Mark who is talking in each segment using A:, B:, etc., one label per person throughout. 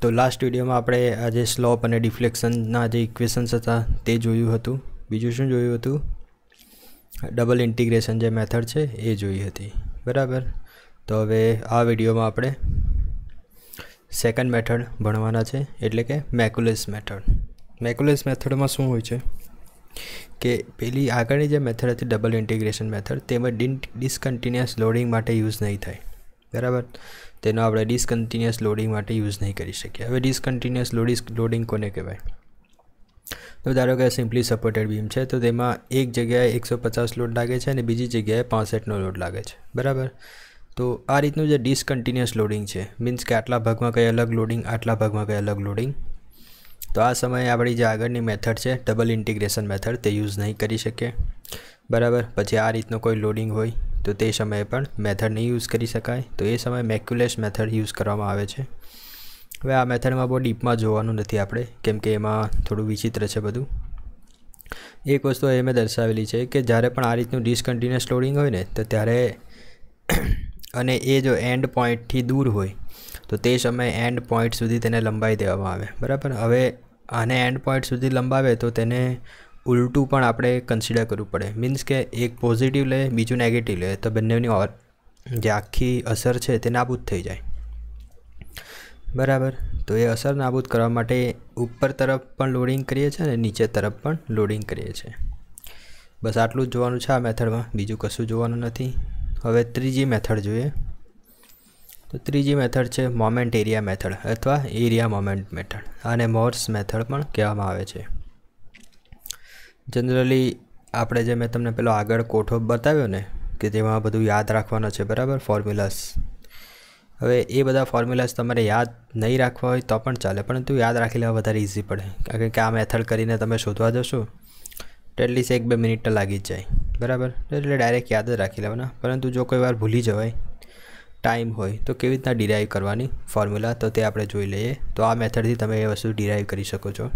A: તો લાસ્ટ વિડીયોમાં આપણે આજે સ્લોપ અને ડિફ્લેક્શનના જે ઇક્વેશન્સ હતા તે જોયું હતું. બીજું શું જોયું હતું? ડબલ ઇન્ટિગ્રેશન જે મેથડ છે એ જોઈ હતી, બરાબર. તો હવે આ વિડીયોમાં આપણે સેકન્ડ મેથડ ભણવાના છે, એટલે કે મેક્યુલસ મેથડ. મેક્યુલસ મેથડમાં શું હોય છે કે પેલી આગળની જે મેથડ હતી ડબલ ઇન્ટિગ્રેશન મેથડ, તેમાં ડિસકન્ટિન્યુઅસ લોડિંગ માટે યુઝ નહીં થાય, બરાબર. તેનો આપણે ડિસકન્ટિન્યુઅસ લોડિંગ માટે યુઝ નહીં કરી શકીએ. હવે ડિસકન્ટિન્યુઅસ લોડિંગ કોને કહેવાય? તો ધારો કે સિમ્પલી સપોર્ટેડ બીમ છે, તો તેમાં એક જગ્યાએ 150 લોડ લાગે છે અને બીજી જગ્યાએ 65નો લોડ લાગે છે, બરાબર. તો આ રીતનું જે ડિસકન્ટિન્યુઅસ લોડિંગ છે, મીન્સ કે આટલા ભાગમાં કંઈ અલગ લોડિંગ, આટલા ભાગમાં કંઈ અલગ લોડિંગ, તો આ સમયે આપણી જે આગળની મેથડ છે ડબલ ઇન્ટિગ્રેશન મેથડ, તે યુઝ નહીં કરી શકીએ, બરાબર. પછી આ રીતનો કોઈ લોડિંગ હોય તો તે સમયે પણ મેથડ નહીં યુઝ કરી શકાય, તો એ સમયે મેક્યુલસ મેથડ યુઝ કરવામાં આવે છે. હવે આ મેથડમાં બહુ ડીપમાં જોવાનું નથી આપણે, કેમ કે એમાં થોડું વિચિત્ર છે બધું. એક વસ્તુ એ મેં દર્શાવેલી છે કે જ્યારે પણ આ રીતનું ડિસકન્ટિન્યુઅસ લોડિંગ હોય ને, તો ત્યારે અને એ જો એન્ડ પોઈન્ટથી દૂર હોય તો તે સમયે એન્ડ પોઈન્ટ સુધી તેને લંબાવી દેવામાં આવે, બરાબર. હવે આને એન્ડ પોઈન્ટ સુધી લંબાવે તો તેને ઉલટું પણ આપણે કન્સિડર કરવું પડે, મીન્સ કે એક પોઝિટિવ લે, બીજું નેગેટિવ લે, તો બંનેની જે આખી અસર છે તે નાબૂદ થઈ જાય, બરાબર. તો એ અસર નાબૂદ કરવા માટે ઉપર તરફ પણ લોડિંગ કરીએ છીએ અને નીચે તરફ પણ લોડિંગ કરીએ છીએ. બસ આટલું જ જોવાનું છે આ મેથડમાં, બીજું કશું જોવાનું નથી. હવે ત્રીજી મેથડ જોઈએ. તો ત્રીજી મેથડ છે મોમેન્ટ એરિયા મેથડ અથવા એરિયા મોમેન્ટ મેથડ. આને મોર્સ મેથડ પણ કહેવામાં આવે છે. જનરલી આપણે જે મેં તમને પેલો આગળ કોઠો બતાવ્યો ને, કે તેમાં બધું યાદ રાખવાનું છે, બરાબર, ફોર્મ્યુલાસ. હવે એ બધા ફોર્મ્યુલાસ તમારે યાદ નહીં રાખવા હોય તો પણ ચાલે, પરંતુ યાદ રાખી લેવા વધારે ઇઝી પડે, કારણ કે આ મેથડ કરીને તમે શોધવા જશો તો એટલીસ્ટ 1-2 મિનિટ તો લાગી જ જાય, બરાબર. એટલે ડાયરેક્ટ યાદ જ રાખી લેવાના. પરંતુ જો કોઈ વાર ભૂલી જવાય, ટાઈમ હોય, તો કેવી રીતના ડિરાઈવ કરવાની ફોર્મ્યુલા, તો તે આપણે જોઈ લઈએ. તો આ મેથડથી તમે એ વસ્તુ ડિરાઈવ કરી શકો છો.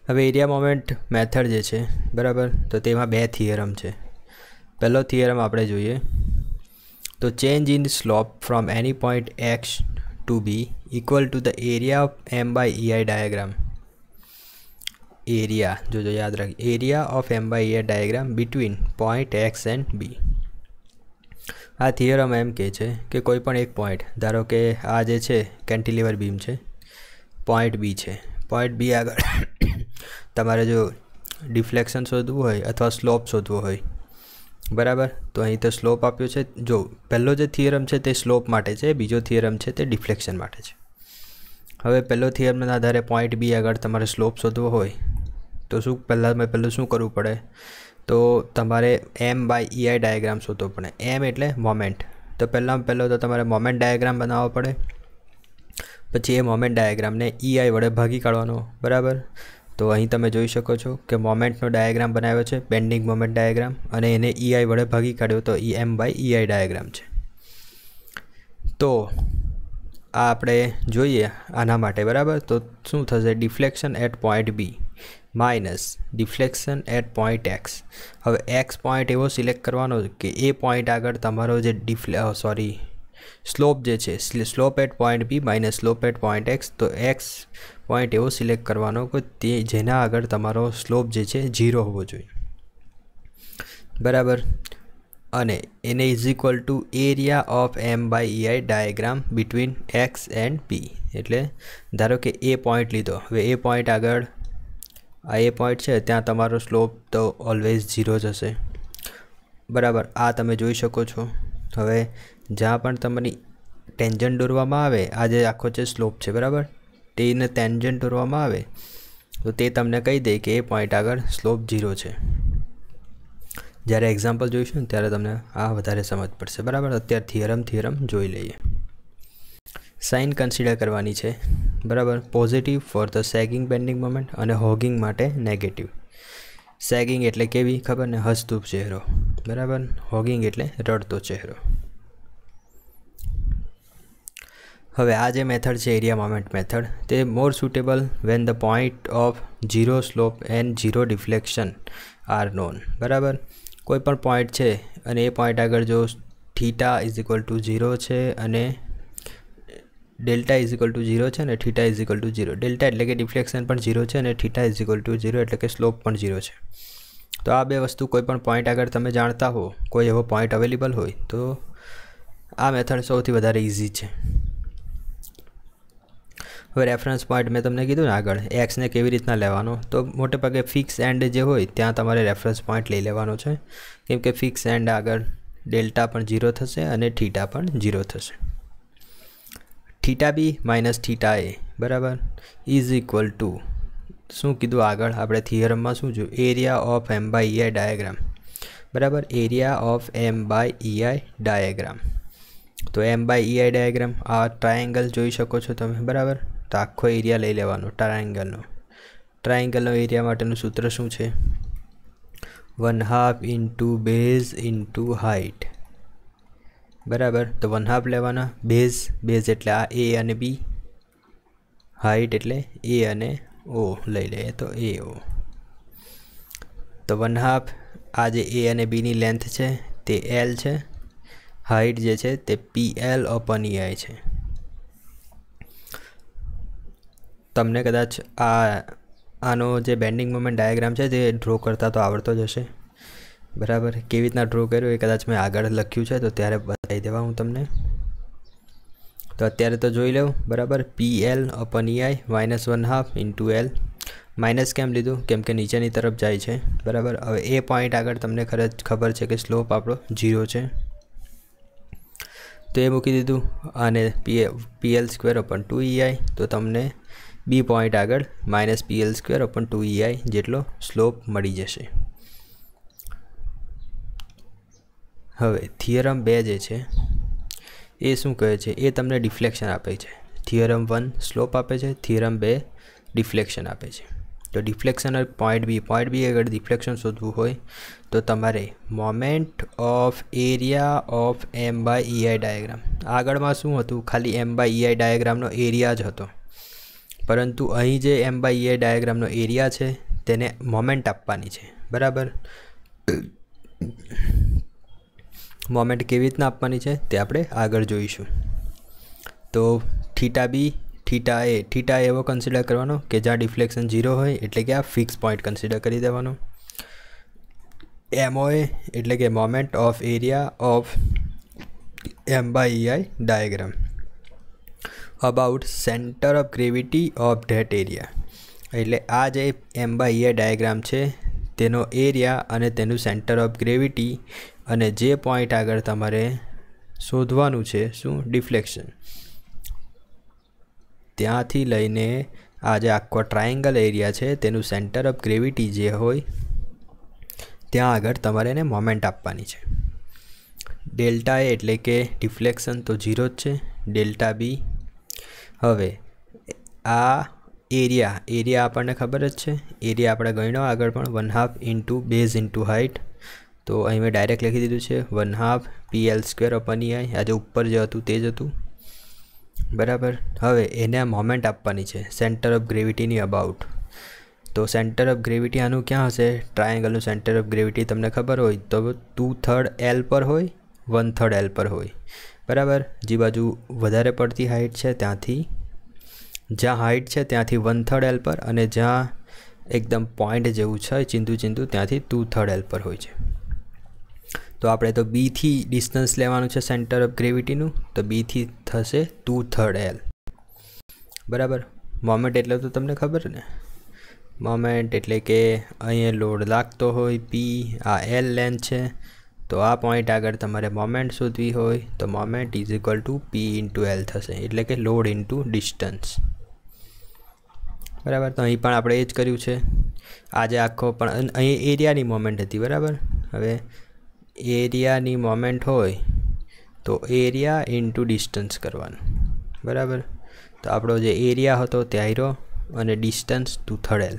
A: હવે એરિયા મોમેન્ટ મેથડ જે છે, બરાબર, તો તેમાં 2 થિયરમ છે. પહેલો થિયરમ આપણે જોઈએ તો change in slope from any point x to b equal to the area of m/ei diagram. Area જો યાદ રાખીએ, area of m/ei diagram between point x and b. આ થિયરમ એમ કહે છે કે કોઈ પણ એક પોઈન્ટ, ધારો કે આ જે છે કેન્ટિલીવર બીમ છે, પોઈન્ટ b છે, પોઈન્ટ b આગળ તમારે જો ડિફ્લેક્શન શોધવું હોય અથવા સ્લોપ શોધવો હોય, બરાબર, તો અહીં તો સ્લોપ આપ્યો છે. જો પહેલો જે થિયરમ છે તે સ્લોપ માટે છે, બીજો થિયરમ છે તે ડિફ્લેક્શન માટે છે. હવે પહેલો થિયરમના આધારે પોઈન્ટ બી આગળ તમારે સ્લોપ શોધવો હોય તો પહેલું શું કરવું પડે? તો તમારે m/ei ડાયાગ્રામ શોધવો પડે. m એટલે મોમેન્ટ, તો પહેલો તો તમારે મોમેન્ટ ડાયાગ્રામ બનાવવો પડે. પછી એ મોમેન્ટ ડાયાગ્રામને ei વડે ભાગી કાઢવાનો, બરાબર. તો અહીં તમે જોઈ શકો છો કે મોમેન્ટનો ડાયાગ્રામ બનાવ્યો છે, બેન્ડિંગ મોમેન્ટ ડાયાગ્રામ, અને એને ei વડે ભાગી કાઢ્યો તો એ m/ei ડાયાગ્રામ છે. તો આ આપણે જોઈએ આના માટે, બરાબર. તો શું થશે? Deflection at point B minus deflection at point X. હવે એક્સ પોઈન્ટ એવો સિલેક્ટ કરવાનો કે એ પોઈન્ટ આગળ તમારો જે સ્લોપ જે છે, slope at point B minus slope at point X. તો એક્સ પોઈન્ટ એવો સિલેક્ટ કરવાનો કે તે જેના આગળ તમારો સ્લોપ જે છે 0 હોવો જોઈએ, બરાબર. અને એને is equal to area of m/ei diagram between X and B. એટલે ધારો કે એ પોઈન્ટ લીધો, હવે એ પોઈન્ટ આગળ આ એ પોઈન્ટ છે, ત્યાં તમારો સ્લોપ તો ઓલવેઝ 0 જ હશે, બરાબર. આ તમે જોઈ શકો છો. હવે જ્યાં પણ તમારી ટેન્જન્ટ દોરવામાં આવે, આ જે આખો છે સ્લોપ છે, બરાબર, તેને ટેન્જન્ટ દોરવામાં આવે તો તે તમને કહી દે કે એ પોઈન્ટ આગળ સ્લોપ 0 છે. જ્યારે એક્ઝામ્પલ જોઈશું ને ત્યારે તમને આ વધારે સમજ પડશે, બરાબર. અત્યારે થિયરમ જોઈ લઈએ. સાઇન કન્સિડર કરવાની છે, બરાબર. Positive for the sagging bending moment અને હોગિંગ માટે નેગેટિવ. સેગિંગ એટલે કેવી ખબર ને? હસતું ચહેરો, બરાબર. હોગિંગ એટલે રડતો ચહેરો. હવે આ જે મેથડ છે એરિયા મોમેન્ટ મેથડ, તે more suitable when the point of 0 slope and 0 deflection are known, બરાબર. કોઈ પણ પોઈન્ટ છે અને એ પોઈન્ટ આગળ જો θ = 0 છે અને डेल्टा इज इक्वल टू 0 है ने theta is equal to 0। Delta एटले कि डिफ्लेक्शन पण 0 है ने थीटा इज इक्वल टू 0 एटले कि स्लोप पण 0 है। तो आ बे वस्तु कोईपण पॉइंट अगर तमे जाणता हो, कोई एवो पॉइंट अवेलेबल होय तो आ मेथड सौथी वधारे इजी है। हवे रेफरन्स पॉइंट मैं तमने कीधुं ने आगळ एक्स ने केवी रीतना लेवानो, तो मोटे भागे फिक्स एंड जे होय त्यां तमारे रेफरन्स पॉइंट लई लेवानो छे, केम के फिक्स एंड आगळ डेल्टा पण 0 थशे अने थीटा पण 0 थशे। थीटा बी माइनस थीटा ए बराबर इज इक्वल टू शू कीधुं आगळ आपणे थियरम में शू जो area of M by E I diagram बराबर, area of M by E I diagram. तो M by E I diagram आ ट्रायंगल जोई शको छो तमे बराबर। तो आखो एरिया लई लेवानो ट्रायंगलनो एरिया माटेनुं सूत्र शुं छे 1/2 इंटू बेज इंटू हाइट बराबर। तो 1/2 लेवाना, बेज एटले आ ए अने बी, हाइट एटले ए अने ओ लई ले तो ए ओ। तो 1/2 आ जे ए अने बी नी लेंथ छे ते एल छे, हाइट जे छे ते पी एल अपन ई आई छे। तमने कदाच आनो जे बेन्डिंग मोमेंट डायग्राम है जे ड्रो करता तो आवड़तो ज हशे बराबर। केवी रीतना ड्रो कर्यो ए कदाच मैं आगळ लख्युं छे तो त्यारे बतावी देवा हूँ तमने। तो अत्यारे तो जोई लऊं बराबर, पी एल अपन ई आई माइनस 1/2 इंटू एल। माइनस केम लीधुं केम के नीचेनी तरफ जाय छे बराबर। हवे ए पॉइंट आगळ तमने खबर छे कि स्लोप आपणो 0 छे, तो ये मूकी दीधुं आने पी एल स्क्वेर अपन 2EI। तो तमने बी पॉइंट आगळ माइनस PL स्क्वेर अपन 2EI जेटलो स्लोप मळी जशे। हवे थियरम 2 जे छे ए शुं कहे छे, ए तमने डिफ्लेक्शन आपे छे। थियरम 1 स्लोप आपे छे, थियरम 2 डिफ्लेक्शन आपे छे। तो डिफ्लेक्शन पॉइंट बी अगर डिफ्लेक्शन शोधवुं होय तो तमारे moment of area of M by E I diagram आगळ में शुं हतुं, खाली एम बाय ई आई डायग्रामनो एरिया ज हतो, परंतु अहीं जे एम बाय ई आई डायग्रामनो एरिया छे तेने मोमेंट आपवानी छे बराबर। मोमेंट केवी रीतना आपवानी छे ते आपणे आगळ जोईशुं। तो थीटा बी थीटा ए एवो कन्सिडर करवानो कि ज्यां डिफ्लेक्शन 0 होय एटले कि आ फिक्स पॉइंट कन्सिडर करी देवानो। MOA एटले कि moment of area of M by E I diagram about centre of gravity of that area. एटले आ जे M by E I diagram छे तेनो एरिया अने तेनुं सेंटर ऑफ ग्रेविटी अने जे पॉइंट आगळ तमारे शोधवानुं छे शुं डिफ्लेक्शन, त्यांथी लईने आ जे आखो ट्रायंगल एरिया छे तेनुं सेंटर ऑफ ग्रेविटी जे होय त्यां आगळ तमारे ने मोमेंट आपवानी छे। डेल्टा ए एटले के डिफ्लेक्शन तो 0 ज छे, डेल्टा बी। हवे आ एरिया आपणे खबर ज छे, एरिया आपणे गण्यो आगळ पण 1/2 इंटू बेज इंटू हाइट। तो अहीं मैं डायरेक्ट लखी दीधुं छे 1/2 PL स्क्वेर अपन ई आई, आज उपर जे हतुं ते ज हतुं बराबर। हवे एने मोमेंट आपवानी छे centre of gravity knee about. तो सेंटर ऑफ ग्रेविटी आनु क्या हशे, ट्रायंगलनु सेंटर ऑफ ग्रेविटी तमने खबर होय तो 2/3 L पर होय 1/3 L पर होय बराबर। जी बाजू वधारे पड़ती हाइट छे त्यांथी, ज्यां हाइट छे त्यांथी 1/3 L पर, अने ज्यां एकदम पॉइंट जेवुं छे चिंतु त्यांथी 2/3 L पर होय छे। तो आपणे तो बी थी डिस्टन्स लेवानुं छे सेंटर ऑफ ग्रेविटीनुं, तो बी थी थशे 2/3 L बराबर। मोमेंट एटले तो तमने खबर ने, मोमेंट एटले के अहीं लोड लागतो होय P, आ L लेंथ छे, तो आ पॉइंट आगळ तमारे मोमेंट शोधवी होय तो moment is equal to P into L थशे, एटले के लोड इंटू डिस्टन्स बराबर। तो अहीं पण आपणे ए ज कर्युं छे। आजे आखो पण अहीं एरियानी मोमेंट हती बराबर। हवे एरियानी मोमेंट होय तो एरिया इंटू डिस्टन्स करवानुं बराबर। तो आपणो जे एरिया हतो ते आव्यो अने डिस्टन्स 2/3 L।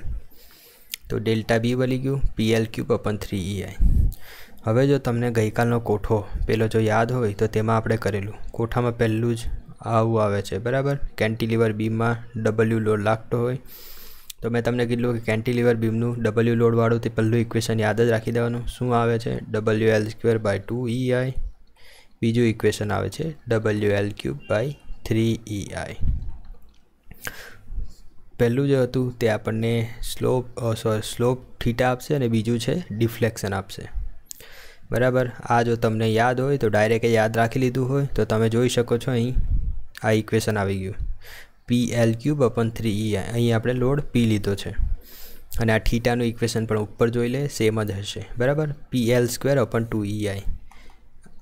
A: तो डेल्टा बी मळी गयुं PL क्यूब अपन 3EI। हवे जो तमने गई कालनो कोठो पेलो जो याद होय तो तेमां आपणे करेलुं, कोठामां पहेલું ज आवुं आवे छे बराबर। केन्टिलीवर बीममां W लोड लागतो होय तो मैं तमने कीधुं कि केन्टिलीवर बीमनुं W लोड वाळुं ते पहेલું इक्वेशन याद ज राखी देवानुं। शुं आवे छे WL स्क्वेर बाय 2EI। बीजुं इक्वेशन आवे छे WL क्यूब बाय 3EI. પહેલું જે હતું તે આપણને સ્લોપ થીટા આપશે અને બીજું છે ડિફ્લેક્શન આપશે. બરાબર. આ જો તમને યાદ હોય તો ડાયરેક્ટ યાદ રાખી લીધું હોય તો તમે જોઈ શકો છો અહીં આ ઇક્વેશન આવી ગયું PL3/3EI. અહીં આપણે લોડ P લીધો છે અને આ થીટાનું ઇક્વેશન પણ ઉપર જોઈ લે સેમ જ હશે. બરાબર. PL²/2EI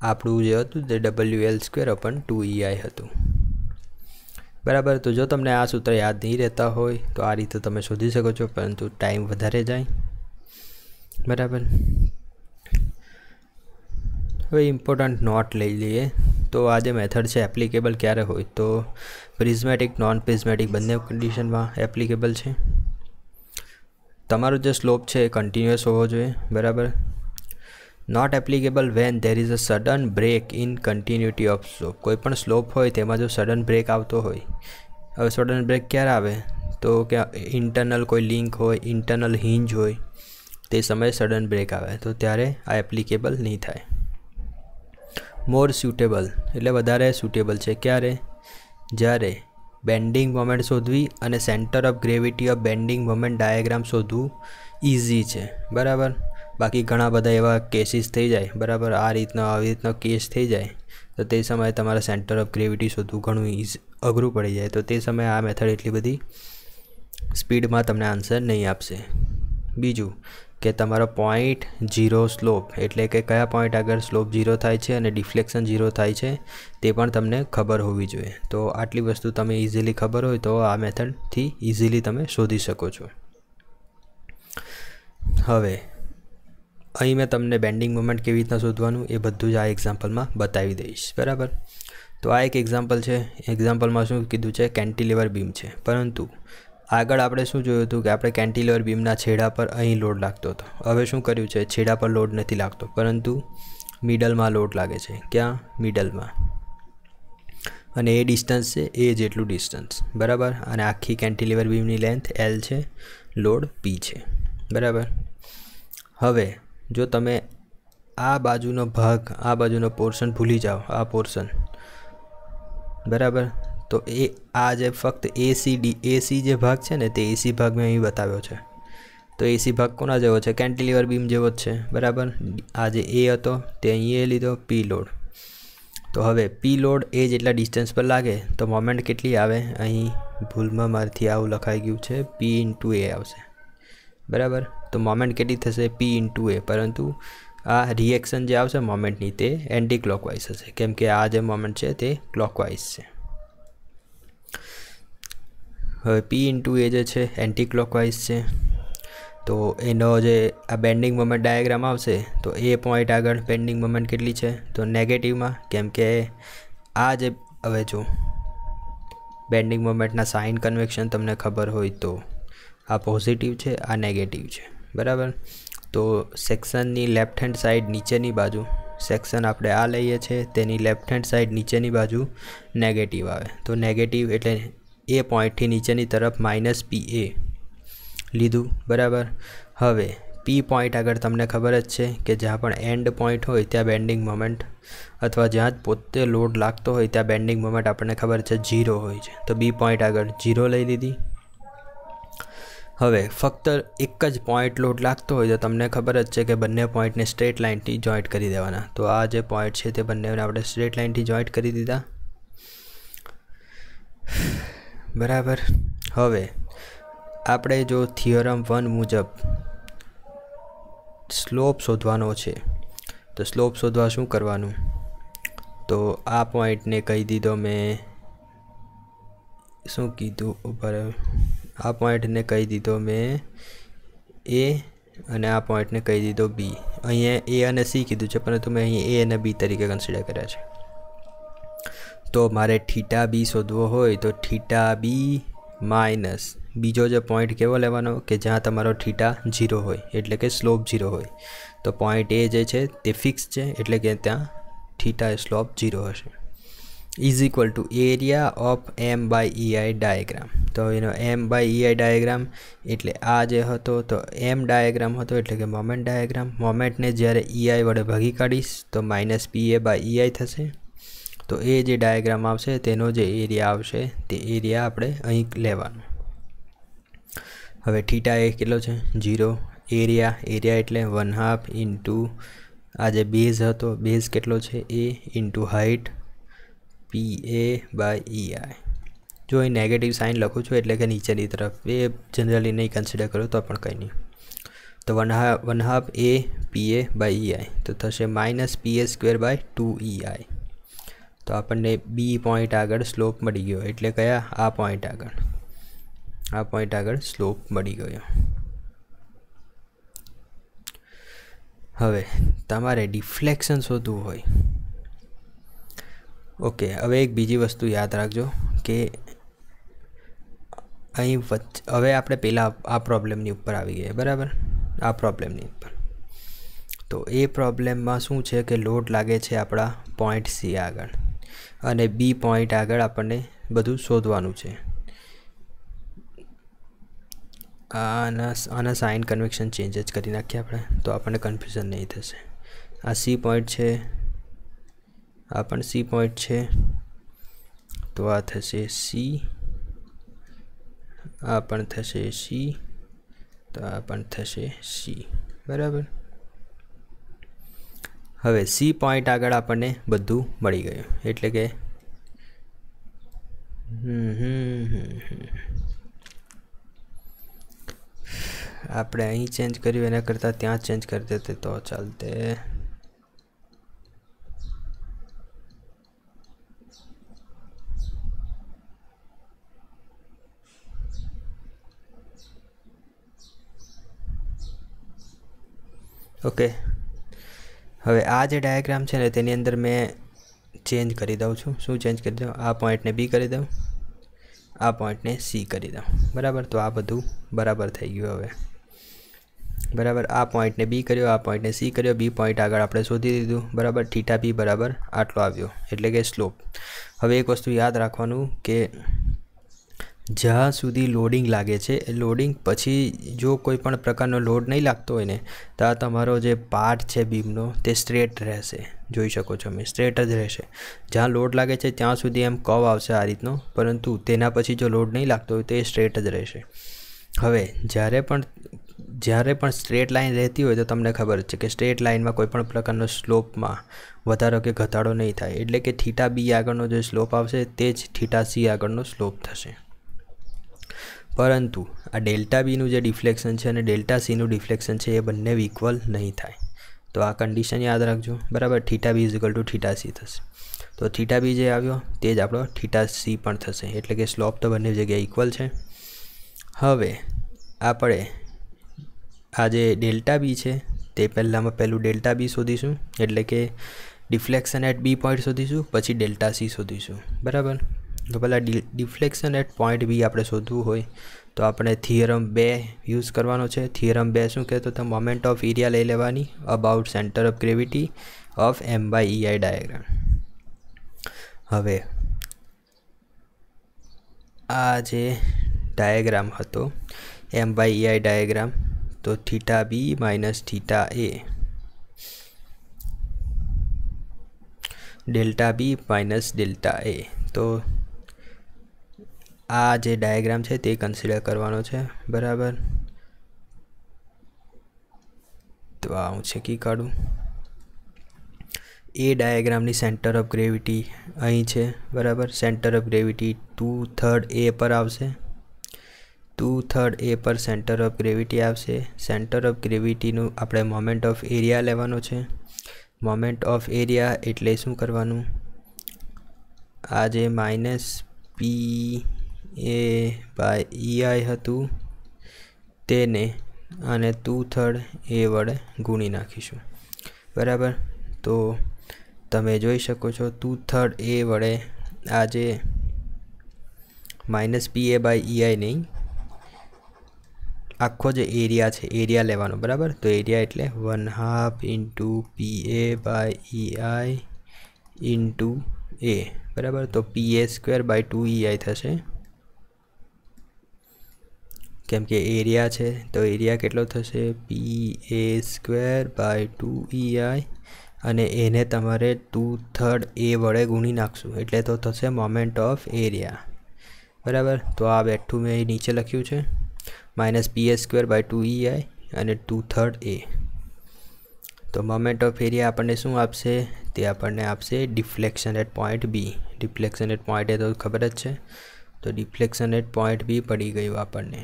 A: આપણું જે હતું તે WL²/2EI હતું. બરાબર. તો જો તમને આ સૂત્ર યાદ નહીં રહેતા હોય તો આ રીતે તમે શોધી શકો છો, પરંતુ ટાઈમ વધારે જાય. બરાબર. હવે ઇમ્પોર્ટન્ટ નોટ લઈ લઈએ. તો આ જે મેથડ છે એપ્લિકેબલ ક્યારે હોય તો પ્રિઝમેટિક નોન પ્રિઝમેટિક બંને કન્ડિશનમાં એપ્લિકેબલ છે. તમારો જે સ્લોપ છે એ કન્ટિન્યુઅસ હોવો જોઈએ. બરાબર. Not applicable when there is a sudden break in continuity of slope. કોઈ પણ સ્લોપ હોય તેમાં જો સડન બ્રેક આવતો હોય, હવે સડન બ્રેક ક્યારે આવે તો કે ઇન્ટરનલ કોઈ લિંક હોય, ઇન્ટરનલ હિંજ હોય, તે સમયે સડન બ્રેક આવે તો ત્યારે આ એપ્લિકેબલ નહીં થાય. મોર સ્યુટેબલ એટલે વધારે સ્યુટેબલ છે ક્યારે? જ્યારે બેન્ડિંગ મોમેન્ટ શોધવી અને centre of gravity of bending moment diagram શોધવું ઇઝી છે. બરાબર. બાકી ઘણા બધા એવા કેસીસ થઈ જાય. બરાબર. આવી રીતનો કેસ થઈ જાય તો તે સમયે તમારે સેન્ટર ઓફ ગ્રેવિટી શોધવું ઘણું અઘરું પડી જાય. તો તે સમયે આ મેથડ એટલી બધી સ્પીડમાં તમને આન્સર નહીં આપશે. બીજું કે તમારો પોઈન્ટ 0 સ્લોપ એટલે કે કયા પોઈન્ટ આગળ સ્લોપ 0 થાય છે અને ડિફ્લેક્શન 0 થાય છે તે પણ તમને ખબર હોવી જોઈએ. તો આટલી વસ્તુ તમે ઇઝીલી ખબર હોય તો આ મેથડથી ઇઝીલી તમે શોધી શકો છો. હવે અહીં મેં તમને બેન્ડિંગ મોમેન્ટ કેવી રીતના શોધવાનું એ બધું જ આ એક્ઝામ્પલમાં બતાવી દઈશ. બરાબર. તો આ એક એક્ઝામ્પલ છે. એક્ઝામ્પલમાં શું કીધું છે? કેન્ટિલીવર બીમ છે. પરંતુ આગળ આપણે શું જોયું હતું કે આપણે કેન્ટિલીવર બીમના છેડા પર અહીં લોડ લાગતો હતો. હવે શું કર્યું છે? છેડા પર લોડ નથી લાગતો, પરંતુ મિડલમાં લોડ લાગે છે. ક્યાં? મિડલમાં. અને એ ડિસ્ટન્સ છે એ જેટલું ડિસ્ટન્સ. બરાબર. અને આખી કેન્ટિલીવર બીમની લેન્થ L છે, લોડ P છે. બરાબર. હવે જો તમે આ બાજુનો ભાગ, આ બાજુનો પોર્શન ભૂલી જાઓ, આ પોર્શન, બરાબર, તો એ આ જે ફક્ત એસી જે ભાગ છે ને તે એસી ભાગ મેં અહીં બતાવ્યો છે. તો એસી ભાગ કોના જેવો છે? કેન્ટિલીવર બીમ જેવો જ છે. બરાબર. આ જે એ હતો તે અહીં એ લીધો P લોડ. તો હવે P લોડ એ જેટલા ડિસ્ટન્સ પર લાગે તો મોમેન્ટ કેટલી આવે? અહીં ભૂલમાં મારથી આવું લખાઈ ગયું છે P × A આવશે. બરાબર. તો મોમેન્ટ કેટલી થશે? P × A. પરંતુ આ રિએક્શન જે આવશે મોમેન્ટની તે એન્ટી ક્લોકવાઇઝ હશે, કેમ કે આ જે મોમેન્ટ છે તે ક્લોકવાઇઝ છે. હવે P × A જે છે એન્ટી ક્લોકવાઇઝ છે. તો એનો જે આ બેન્ડિંગ મોમેન્ટ ડાયાગ્રામ આવશે તો એ પોઈન્ટ આગળ બેન્ડિંગ મોમેન્ટ કેટલી છે? તો નેગેટિવમાં, કેમ કે આ જે હવે જો બેન્ડિંગ મોમેન્ટના સાઇન કન્વેક્શન તમને ખબર હોય તો આ પોઝિટિવ છે, આ નેગેટિવ છે. બરાબર. તો સેક્શનની લેફ્ટ હેન્ડ સાઈડ નીચેની બાજુ, સેક્શન આપણે આ લઈએ છીએ તેની લેફ્ટ હેન્ડ સાઈડ નીચેની બાજુ નેગેટિવ આવે. તો નેગેટિવ એટલે એ પોઈન્ટથી નીચેની તરફ -PA લીધું. બરાબર. હવે P પોઈન્ટ આગળ તમને ખબર જ છે કે જ્યાં પણ એન્ડ પોઈન્ટ હોય ત્યાં બેન્ડિંગ મોમેન્ટ, અથવા જ્યાં જ પોતે લોડ લાગતો હોય ત્યાં બેન્ડિંગ મોમેન્ટ આપણને ખબર છે 0 હોય છે. તો B પોઈન્ટ આગળ 0 લઈ લીધી. હવે ફક્ત એક જ પોઈન્ટ લોડ લાગતો હોય તો તમને ખબર જ છે કે બંને પોઈન્ટને સ્ટ્રેટ લાઇનથી જોઈન્ટ કરી દેવાના. તો આ જે પોઈન્ટ છે તે બંનેને આપણે સ્ટ્રેટ લાઇનથી જોઈન્ટ કરી દીધા. બરાબર. હવે આપણે જો થિયરમ 1 મુજબ સ્લોપ શોધવાનો છે તો સ્લોપ શોધવા શું કરવાનું? તો આ પોઈન્ટને કહી દીધો મેં, શું કીધું ઉપર, આ પોઈન્ટને કહી દીધો મેં A અને આ પોઈન્ટને કહી દીધો B. અહીંયા A અને C કીધું છે, પરંતુ મેં અહીં A અને B તરીકે કન્સિડર કર્યા છે. તો મારે θB શોધવો હોય તો θB માઇનસ બીજો જે પોઈન્ટ કેવો લેવાનો કે જ્યાં તમારો θ 0 હોય, એટલે કે સ્લોપ 0 હોય. તો પોઈન્ટ A જે છે તે ફિક્સ છે, એટલે કે ત્યાં θ સ્લોપ 0 હશે. Is equal to area of M/EI diagram. તો એનો M/EI ડાયાગ્રામ એટલે આ જે હતો તો M ડાયાગ્રામ હતો, એટલે કે મોમેન્ટ ડાયાગ્રામ. મોમેન્ટને જ્યારે EI વડે ભાગી કાઢીશ તો -PA/EI થશે. તો એ જે ડાયાગ્રામ આવશે તેનો જે એરિયા આવશે તે એરિયા આપણે અહીં લેવાનો. હવે થીટા એ કેટલો છે 0. એરિયા એટલે 1/2 ઇન્ટુ આ જે બેઝ હતો, બેઝ કેટલો છે એ ઇન્ટુ હાઇટ PA/EI. જો અહીં નેગેટિવ સાઇન લખું છું એટલે કે નીચેની તરફ, એ જનરલી નહીં કન્સિડર કરું તો પણ કંઈ નહીં. તો 1/2 A PA/EI તો થશે -PA²/2EI. તો આપણને બી પોઈન્ટ આગળ સ્લોપ મળી ગયો, એટલે કયા આ પોઈન્ટ આગળ સ્લોપ મળી ગયો. હવે તમારે ડિફ્લેક્શન શોધવું હોય. ઓકે, હવે એક બીજી વસ્તુ યાદ રાખજો કે અહીં હવે આપણે પહેલાં આ પ્રોબ્લેમની ઉપર આવી ગયા, બરાબર. આ પ્રોબ્લેમની ઉપર તો એ પ્રોબ્લેમમાં શું છે કે લોડ લાગે છે આપણા પોઈન્ટ સી આગળ, અને બી પોઈન્ટ આગળ આપણને બધું શોધવાનું છે. આના સાઇન કન્વેક્શન ચેન્જ જ કરી નાખીએ આપણે, તો આપણને કન્ફ્યુઝન નહીં થશે. આ સી પોઈન્ટ છે, આ પણ સી પોઈન્ટ છે, તો આ થશે સી, આ પણ થશે સી, તો આ પણ થશે સી, બરાબર. હવે સી પોઈન્ટ આગળ આપણને બધું મળી ગયું, એટલે કે આપણે અહીં ચેન્જ કર્યું એના કરતાં ત્યાં ચેન્જ કરી દેતે તો ચાલતે. ઓકે, હવે આ જે ડાયાગ્રામ છે ને તેની અંદર મેં ચેન્જ કરી દઉં છું. શું ચેન્જ કરી દઉં? આ પોઈન્ટને બી કરી દઉં, આ પોઈન્ટને સી કરી દઉં, બરાબર. તો આ બધું બરાબર થઈ ગયું હવે, બરાબર. આ પોઈન્ટને બી કર્યો, આ પોઈન્ટને સી કર્યો, બી પોઈન્ટ આગળ આપણે શોધી દીધું, બરાબર. થીટા બી બરાબર આટલો આવ્યો, એટલે કે સ્લોપ. હવે એક વસ્તુ યાદ રાખવાનું કે જ્યાં સુધી લોડિંગ લાગે છે, લોડિંગ પછી જો કોઈ પણ પ્રકારનો લોડ નહીં લાગતો હોય ને, તો આ તમારો જે પાર્ટ છે બીમનો તે સ્ટ્રેટ રહેશે. જોઈ શકો છો તમે, સ્ટ્રેટ જ રહેશે. જ્યાં લોડ લાગે છે ત્યાં સુધી એમ કર્વ આવશે આ રીતનો, પરંતુ તેના પછી જો લોડ નહીં લાગતો હોય તો એ સ્ટ્રેટ જ રહેશે. હવે જ્યારે પણ સ્ટ્રેટ લાઇન રહેતી હોય તો તમને ખબર છે કે સ્ટ્રેટ લાઇનમાં કોઈ પણ પ્રકારનો સ્લોપમાં વધારો કે ઘટાડો નહીં થાય, એટલે કે થીટા બી આગળનો જે સ્લોપ આવશે તે જ થીટા સી આગળનો સ્લોપ થશે. પરંતુ આ ડેલ્ટા બીનું જે ડિફ્લેક્શન છે અને ડેલ્ટા સીનું ડિફ્લેક્શન છે એ બંને ઇક્વલ નહીં થાય. તો આ કન્ડિશન યાદ રાખજો, બરાબર. Theta B is equal to theta C થશે. તો થીટા બી જે આવ્યો તે જ આપણો થીટા સી પણ થશે, એટલે કે સ્લોપ તો બંને જગ્યાએ ઇક્વલ છે. હવે આપણે આ જે ડેલ્ટા બી છે તે પહેલું ડેલ્ટા બી શોધીશું, એટલે કે ડિફ્લેક્શન એટ બી પોઈન્ટ શોધીશું, પછી ડેલ્ટા સી શોધીશું, બરાબર. તો પહેલાં ડિફ્લેક્શન એટ પોઈન્ટ બી આપણે શોધવું હોય તો આપણે થિયરમ 2 યુઝ કરવાનો છે. થિયરમ 2 શું કહેતો? તો મોમેન્ટ ઓફ એરિયા લઈ લેવાની about centre of gravity of M/EI diagram. હવે આ જે ડાયાગ્રામ હતો M/EI ડાયાગ્રામ, તો થીટા બી માઇનસ થીટા એ, ડેલ્ટા બી માઇનસ ડેલ્ટા એ. તો આ જે ડાયાગ્રામ છે તે કન્સિડર કરવાનો છે, બરાબર. તો આ હું છેકી કાઢું. એ ડાયાગ્રામની સેન્ટર ઓફ ગ્રેવિટી અહીં છે, બરાબર. સેન્ટર ઓફ ગ્રેવિટી 2/3 A પર આવશે, 2/3 A પર સેન્ટર ઓફ ગ્રેવિટી આવશે. સેન્ટર ઓફ ગ્રેવિટીનું આપણે મોમેન્ટ ઓફ એરિયા લેવાનો છે. મોમેન્ટ ઓફ એરિયા એટલે શું કરવાનું? આ જે -PA/EI હતું તેને અને 2/3 A વડે ગુણી નાખીશું, બરાબર. તો તમે જોઈ શકો છો 2/3 A વડે આ જે -PA/EI નહીં, આખો જે એરિયા છે એરિયા લેવાનો, બરાબર. તો એરિયા એટલે 1/2 ઇન્ટુ PA/EI ઇન્ટુ A, બરાબર. તો PA²/2EI થશે, કેમ કે એરિયા છે તો એરિયા કેટલો થશે? PA²/2EI. અને એને તમારે 2/3 એ વડે ગુણી નાખશું એટલે તો થશે મોમેન્ટ ઓફ એરિયા, બરાબર. તો આ બેઠું મેં નીચે લખ્યું છે -PS²/2EI અને 2/3 એ. તો મોમેન્ટ ઓફ એરિયા આપણને શું આપશે? તે આપણને આપશે deflection at point B. Deflection at point એ તો ખબર જ છે, તો ડિફ્લેક્શન એટ પોઈન્ટ બી પડી ગયું આપણને.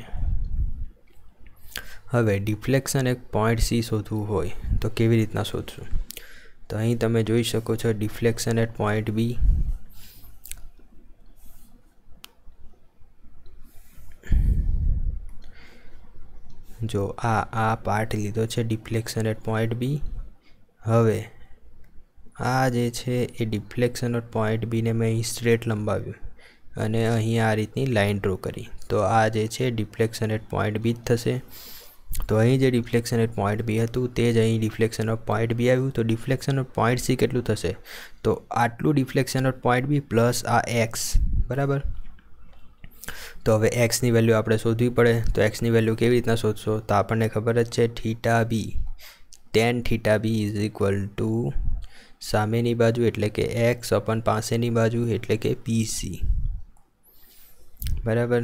A: હવે ડિફ્લેક્શન એટ પોઈન્ટ સી શોધવું હોય તો કેવી રીતના શોધશું? તો અહીં તમે જોઈ શકો છો ડિફ્લેક્શન એટ પોઈન્ટ બી. જો આ પાર્ટ લીધો છે ડિફ્લેક્શન એટ પોઈન્ટ બી. હવે આ જે છે એ ડિફ્લેક્શન એટ પોઈન્ટ બીને મેં અહીં સ્ટ્રેટ લંબાવ્યું અને અહીં આ રીતની લાઇન ડ્રો કરી. તો આ જે છે ડિફ્લેક્શન એટ પોઈન્ટ બી જ થશે. તો અહીં જે ડિફ્લેક્શન એટ પોઈન્ટ બી હતું તે જ અહીં ડિફ્લેક્શન ઓફ પોઈન્ટ બી આવ્યું. તો ડિફ્લેક્શન ઓફ પોઈન્ટ સી કેટલું થશે? તો આટલું deflection of point B plus આ એક્સ, બરાબર. તો હવે એક્સની વેલ્યુ આપણે શોધવી પડે. તો એક્સની વેલ્યુ કેવી રીતના શોધશો? તો આપણને ખબર જ છે theta B, tan theta B is equal to સામેની બાજુ એટલે કે એક્સ અપન પાસેની બાજુ એટલે કે પીસી, બરાબર.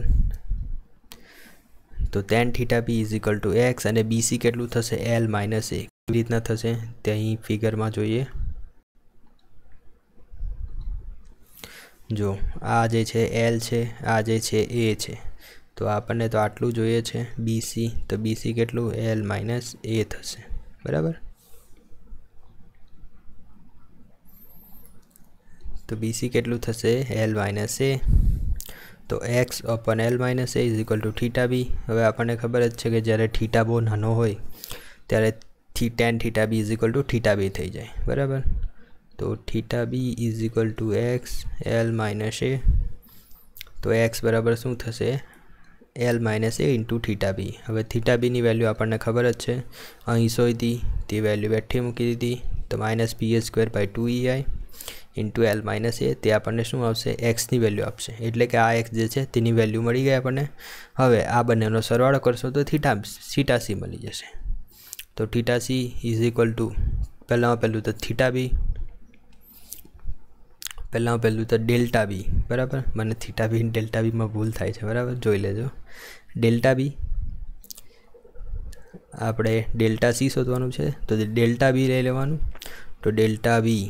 A: તો tan theta B is equal to x અને બીસી કેટલું થશે? L - A. કેવી રીતના થશે તે અહીં ફિગરમાં જોઈએ. જો આ જે છે L છે, આ જે છે A છે. તો આપણને તો આટલું જોઈએ છે બીસી. તો બીસી કેટલું? L - A થશે, બરાબર. તો બીસી કેટલું થશે? L - A. તો x upon L - A is equal to theta B. હવે આપણને ખબર જ છે કે જ્યારે થીટા બહુ નાનો હોય ત્યારે tan theta B is equal to theta B થઈ જાય, બરાબર. તો theta B is equal to X L - A. તો x બરાબર શું થશે? L - A into theta B. હવે થીટા બીની વેલ્યુ આપણને ખબર જ છે, અહીં શોધી તે વેલ્યુ બેઠી મૂકી દીધી. તો -PS²/2EI ઇન્ટુ L - A તે આપણને શું આવશે? એક્સની વેલ્યુ આપશે. એટલે કે આ એક્સ જે છે તેની વેલ્યુ મળી ગઈ આપણને. હવે આ બંનેનો સરવાળો કરશો તો થીટા સી મળી જશે. તો theta she is equal two પહેલું તો થીટા બી, પહેલું તો ડેલ્ટા બી, બરાબર. મને થીટા બી અને ડેલ્ટા બીમાં ભૂલ થાય છે, બરાબર, જોઈ લેજો. ડેલ્ટા બી આપણે ડેલ્ટા સી શોધવાનું છે તો ડેલ્ટા બી લઈ લેવાનું. તો ડેલ્ટા બી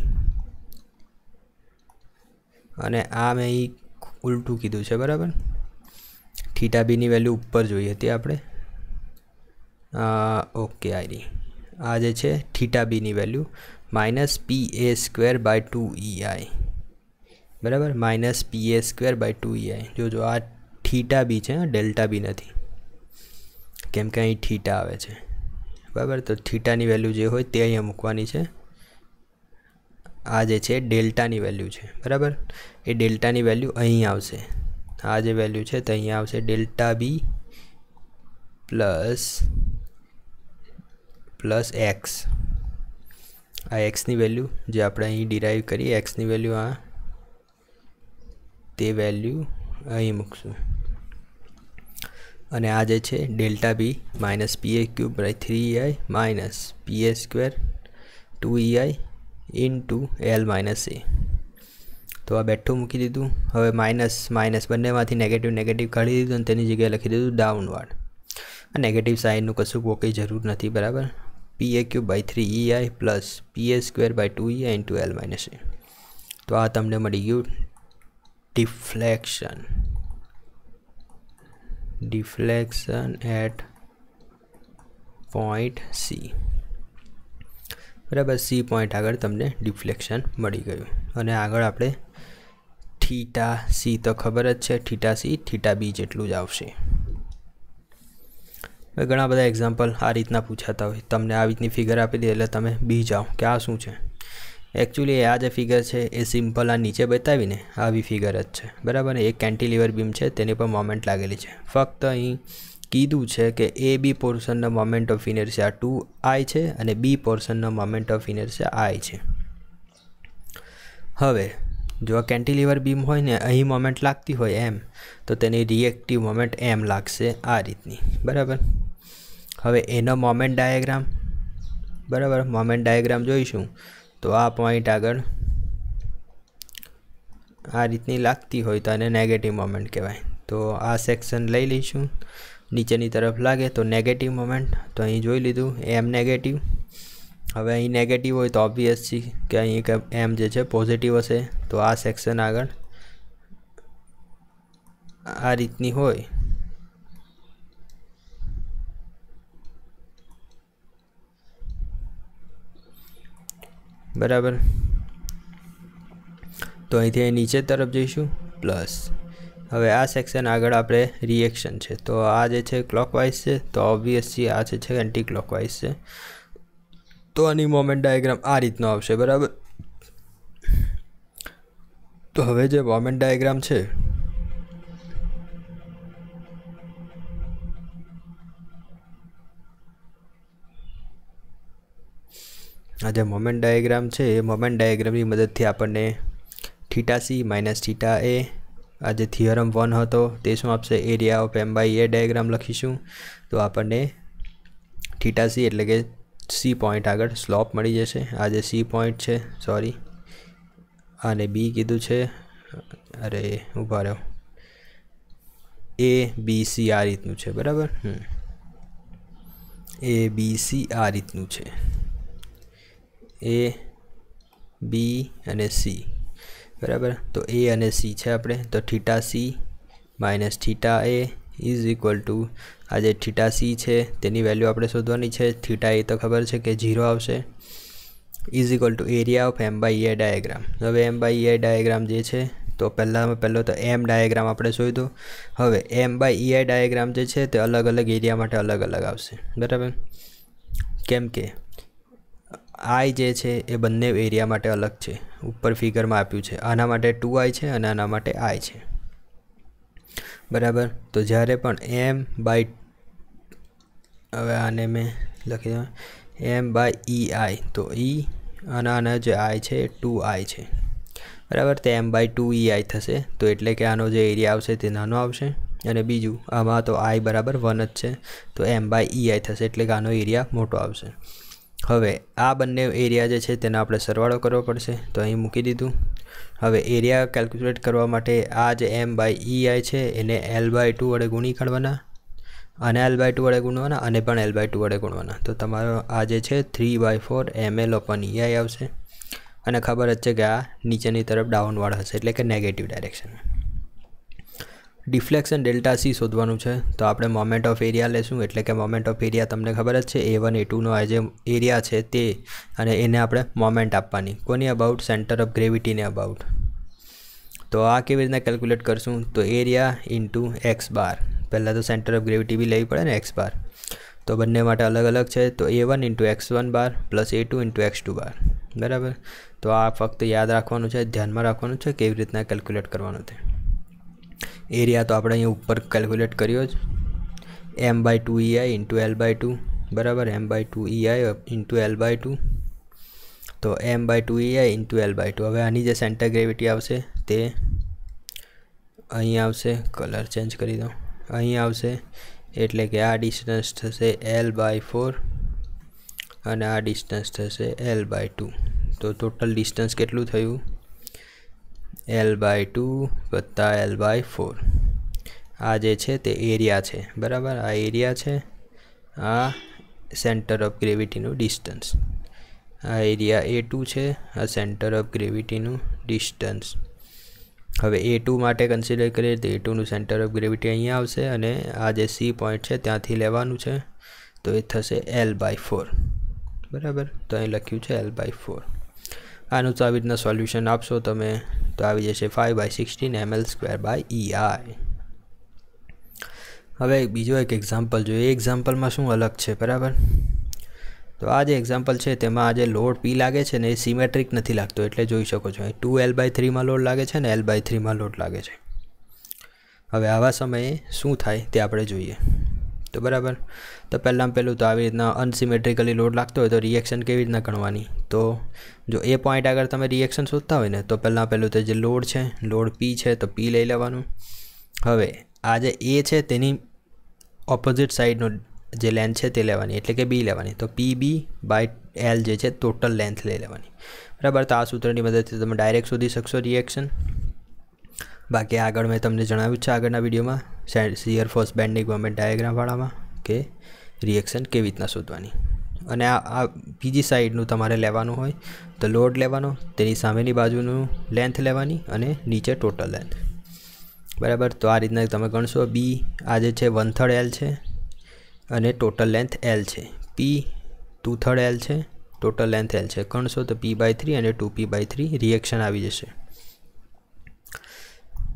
A: અને આ મેં અહીં ઉલટું કીધું છે, બરાબર. થીટા બીની વેલ્યુ ઉપર જોઈ હતી આપણે. ઓકે, આ જે છે થીટા બીની વેલ્યુ -PA²/2EI, બરાબર. -PA²/2EI. જો આ થીટા બી છે, ડેલ્ટા બી નથી, કેમ કે અહીં થીટા આવે છે, બરાબર. તો થીટાની વેલ્યુ જે હોય તે અહીંયા મૂકવાની છે. આ જે છે ડેલ્ટાની વેલ્યુ છે, બરાબર. એ ડેલ્ટાની વેલ્યુ અહીં આવશે. આ જે વેલ્યુ છે તે અહીંયા આવશે ડેલ્ટા બી પ્લસ એક્સ. આ એક્સની વેલ્યુ જે આપણે અહીં ડિરાઈવ કરી, એક્સની વેલ્યુ આ તે વેલ્યુ અહીં મૂકશું. અને આ જે છે delta B -PA³/3EI -PA²/2EI into L - A. તો આ બેઠું મૂકી દીધું. હવે માઇનસ બંનેમાંથી નેગેટિવ કાઢી દીધું અને તેની જગ્યાએ લખી દીધું ડાઉનવર્ડ. આ નેગેટિવ સાઇનનું કશું કોઈ જરૂર નથી, બરાબર. PA³/3EI +PA²/2EI into L - A. તો આ તમને મળી ગયું ડિફ્લેક્શન એટ પોઈન્ટ સી, બરાબર. સી પોઈન્ટ આગળ તમને ડિફ્લેક્શન મળી ગયું. અને આગળ આપણે થીટા સી તો ખબર જ છે, થીટા સી થીટા બી જેટલું જ આવશે. હવે ઘણા બધા એક્ઝામ્પલ આ રીતના પૂછાતા હોય, તમને આવી રીતની ફિગર આપી દે એટલે તમે બી જાઓ કે આ શું છે. એકચ્યુઅલી આ જે ફિગર છે એ સિમ્પલ આ નીચે બતાવીને આવી ફિગર જ છે, બરાબર. એક કેન્ટિલીવર બીમ છે, તેની પર મોમેન્ટ લાગેલી છે. ફક્ત અહીં કીધું છે કે એ બી પોર્શનનો મોમેન્ટ ઓફ ઇનર્શિયા 2I છે અને બી પોર્શનનો મોમેન્ટ ઓફ ઇનર્શિયા I છે. હવે જો આ કેન્ટિલીવર બીમ હોય ને અહીં મોમેન્ટ લાગતી હોય એમ, તો તેની રિએક્ટિવ મોમેન્ટ એમ લાગશે આ રીતની, બરાબર. હવે એનો મોમેન્ટ ડાયાગ્રામ, બરાબર, મોમેન્ટ ડાયાગ્રામ જોઈશું તો આ પોઈન્ટ આગળ આ રીતની લાગતી હોય તો આને નેગેટિવ મોમેન્ટ કહેવાય. તો આ સેક્શન લઈ લઈશું. નીચેની તરફ લાગે તો નેગેટિવ મોમેન્ટ. તો અહીં જોઈ લીધું એમ નેગેટિવ. હવે અહીં નેગેટિવ હોય તો ઓબ્વિયસ છે કે અહીં એમ જે છે પોઝિટિવ હશે. તો આ સેક્શન આગળ આ રીતની હોય બરાબર. તો અહીંથી નીચે તરફ જઈશું પ્લસ. હવે આ સેક્શન આગળ આપણે રિએક્શન છે. તો આ જે છે ક્લોકવાઇઝ છે તો ઓબ્વિયસલી આ જે છે એન્ટી ક્લોકવાઇઝ છે. તો આની મોમેન્ટ ડાયાગ્રામ આ રીતનો આવશે બરાબર. તો હવે જે મોમેન્ટ ડાયાગ્રામ છે આ જે મોમેન્ટ ડાયાગ્રામ છે એ મોમેન્ટ ડાયાગ્રામની મદદથી આપણને θc માઇનસ θa આ જે થિયરમ 1 હતો તે શું આપશે, area of m by a diagram લખીશું. તો આપણને θc એટલે કે સી પોઈન્ટ આગળ સ્લોપ મળી જશે. આ જે સી પોઈન્ટ છે, સોરી આને બી કીધું છે, અરે ઊભા રહ્યો, એ બી સી આ રીતનું છે બરાબર. એ બી સી આ રીતનું છે, એ બી અને સી બરાબર. તો એ અને સી છે આપણે. તો θc minus θa is equal two આ જે θc છે તેની વેલ્યુ આપણે શોધવાની છે. θa તો ખબર છે કે 0 આવશે. Is equal to area of m by a diagram. હવે m બાય a ડાયાગ્રામ જે છે તો પહેલો તો m ડાયાગ્રામ આપણે શોધ્યો. હવે m બાય a ડાયાગ્રામ જે છે તે અલગ અલગ એરિયા માટે અલગ અલગ આવશે બરાબર. કેમ કે આઈ જે છે એ બંને એરિયા માટે અલગ છે. ઉપર ફિગરમાં આપ્યું છે. આના માટે 2i છે અને આના માટે i છે બરાબર. તો જ્યારે પણ m બાય, હવે આને મેં લખી દઉં m બાય ei, તો e અને આના જે i છે 2i છે બરાબર. તો m બાય 2ei થશે. તો એટલે કે આનો જે એરિયા આવશે તે નાનો આવશે. અને બીજું આમાં તો i બરાબર 1 જ છે તો m બાય ei થશે એટલે કે આનો એરિયા મોટો આવશે. હવે આ બંને એરિયા જે છે તેનો આપણે સરવાળો કરવો પડશે. તો અહીં મૂકી દીધું. હવે એરિયા કેલ્ક્યુલેટ કરવા માટે આ જે m બાય ei છે એને l/2 વડે ગુણી કાઢવાના, અને l/2 વડે ગુણવાના, અને પણ l/2 વડે ગુણવાના. તો તમારો આ જે છે 3/4 ml/ei આવશે. અને ખબર જ છે કે આ નીચેની તરફ ડાઉનવર્ડ હશે એટલે કે negative direction. Deflection delta C શોધવાનું છે. તો આપણે મોમેન્ટ ઓફ એરિયા લેશું. એટલે કે મોમેન્ટ ઓફ એરિયા તમને ખબર જ છે a1 a2નો આ જે એરિયા છે તે, અને એને આપણે મોમેન્ટ આપવાની કોની અબાઉટ, સેન્ટર ઓફ ગ્રેવિટીને અબાઉટ. તો આ કેવી રીતના કેલ્ક્યુલેટ કરશું, તો એરિયા ઇન્ટુ એક્સ બાર. પહેલાં તો સેન્ટર ઓફ ગ્રેવિટી બી લેવી પડે ને એક્સ બાર. તો બંને માટે અલગ અલગ છે. તો a1 ઇન્ટુ x1 બાર પ્લસ a2 ઇન્ટુ x2 બાર બરાબર. તો આ ફક્ત યાદ રાખવાનું છે, ધ્યાનમાં રાખવાનું છે કેવી રીતના કેલ્ક્યુલેટ કરવાનું છે. એરિયા તો આપણે અહીંયા ઉપર કેલ્ક્યુલેટ કર્યો જ, m/2ei ઇન્ટુ l/2 બરાબર. m/2ei into l/2. તો m/2ei ઇન્ટુ l/2. હવે આની જે સેન્ટર ગ્રેવિટી આવશે તે અહીં આવશે. કલર ચેન્જ કરી દો, અહીં આવશે. એટલે કે આ ડિસ્ટન્સ થશે l/4 અને આ ડિસ્ટન્સ થશે l/2. તો ટોટલ ડિસ્ટન્સ કેટલું થયું, l/2 વત્તા l/4. આ જે છે તે એરિયા છે બરાબર. આ એરિયા છે, આ સેન્ટર ઓફ ગ્રેવિટીનું ડિસ્ટન્સ. આ એરિયા a2 છે, આ સેન્ટર ઓફ ગ્રેવિટીનું ડિસ્ટન્સ. હવે a2 માટે કન્સિડર કરીએ તો a2નું સેન્ટર ઓફ ગ્રેવિટી અહીંયા આવશે અને આ જે સી પોઈન્ટ છે ત્યાંથી લેવાનું છે. તો એ થશે l/4 બરાબર. તો અહીં લખ્યું છે l/4. આનું તો આવી રીતના સોલ્યુશન આપશો તમે તો આવી જશે 5/16 ml/ei. હવે બીજો એક એક્ઝામ્પલ જોઈએ. એ એક્ઝામ્પલમાં શું અલગ છે બરાબર. તો આ જે એક્ઝામ્પલ છે તેમાં આ જે લોડ P લાગે છે ને એ સિમેટ્રિક નથી લાગતો. એટલે જોઈ શકો છો અહીં 2l/3માં લોડ લાગે છે ને l/3માં લોડ લાગે છે. હવે આવા સમયે શું થાય તે આપણે જોઈએ તો બરાબર. તો પહેલું તો આવી રીતના અનસિમેટ્રિકલી લોડ લાગતો હોય તો રિએક્શન કેવી રીતના ગણવાની. તો જો એ પોઈન્ટ આગળ તમે રિએક્શન શોધતા હોય ને તો પહેલું તો જે લોડ છે, લોડ P છે તો P લઈ લેવાનું. હવે આ જે એ છે તેની ઓપોઝિટ સાઈડનો જે લેન્થ છે તે લેવાની એટલે કે B લેવાની. તો PB/L જે છે ટોટલ લેન્થ લઈ લેવાની બરાબર. તો આ સૂત્રની મદદથી તમે ડાયરેક્ટ શોધી શકશો રિએક્શન. બાકી આગળ મેં તમને જણાવ્યું છે આગળના વિડીયોમાં શિયર ફોર્સ બેન્ડિંગ મોમેન્ટ ડાયાગ્રામવાળામાં કે રિએક્શન કેવી રીતના શોધવાની. અને આ બીજી સાઈડનું તમારે લેવાનું હોય તો લોડ લેવાનો, તેની સામેની બાજુનું લેન્થ લેવાની અને નીચે ટોટલ લેન્થ. બરાબર. તો આ રીતના તમે ગણશો. બી આ જે છે 1/3 L છે અને ટોટલ લેન્થ L છે. પી 2/3 L છે, ટોટલ લેન્થ L છે. ગણશો તો P/3 અને 2P/3 રિએક્શન આવી જશે.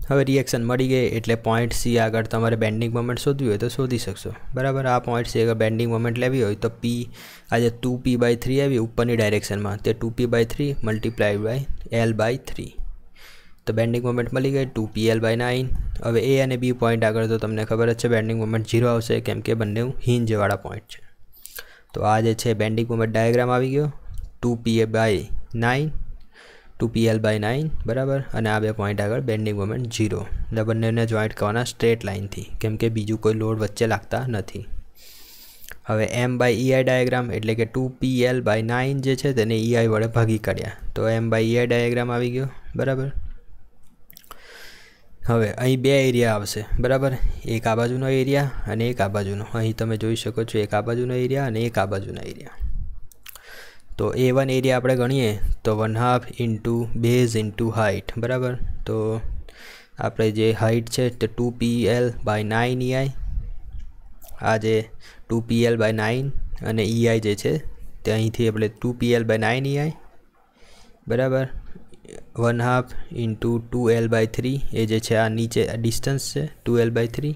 A: હવે રિએક્શન મળી ગઈ એટલે પોઈન્ટ સી આગળ તમારે બેન્ડિંગ મોમેન્ટ શોધવી હોય તો શોધી શકશો. બરાબર. આ પોઈન્ટ સી આગળ બેન્ડિંગ મોમેન્ટ લેવી હોય તો પી આજે 2P/3 આવી ઉપરની ડાયરેક્શનમાં, તે 2P/3 × L/3. તો બેન્ડિંગ મોમેન્ટ મળી ગઈ 2PL/9. હવે એ અને બી પોઈન્ટ આગળ તો તમને ખબર જ છે બેન્ડિંગ મોમેન્ટ 0 આવશે, કેમ કે બંને હિંજવાળા પોઈન્ટ છે. તો આ જે છે બેન્ડિંગ મોમેન્ટ ડાયાગ્રામ આવી ગયો 2PL/9 2PL/9. બરાબર. અને આ બે પોઈન્ટ આગળ બેન્ડિંગ મોમેન્ટ 0. એટલે બંનેને જોઈન્ટ કરવાના સ્ટ્રેટ લાઇનથી, કેમ કે બીજું કોઈ લોડ વચ્ચે લાગતા નથી. હવે M/EI ડાયાગ્રામ એટલે કે 2PL/9 જે છે તેને EI વડે ભાગી કાઢ્યા, તો M/EI ડાયાગ્રામ આવી ગયો. બરાબર. હવે અહીં બે એરિયા આવશે. બરાબર. એક આ બાજુનો એરિયા અને એક આ બાજુનો. અહીં તમે જોઈ શકો છો એક આ બાજુનો એરિયા અને એક આ બાજુનો એરિયા. તો A1 એરિયા આપણે ગણીએ તો 1/2 × બેઝ × હાઇટ. બરાબર. તો આપણે જે હાઇટ છે તે 2PL/9 EI, આ જે 2PL/9 અને EI જે છે તે અહીંથી આપણે 2PL/9 EI. બરાબર. 1/2 × 2L/3 એ જે છે આ નીચે ડિસ્ટન્સ છે 2L/3.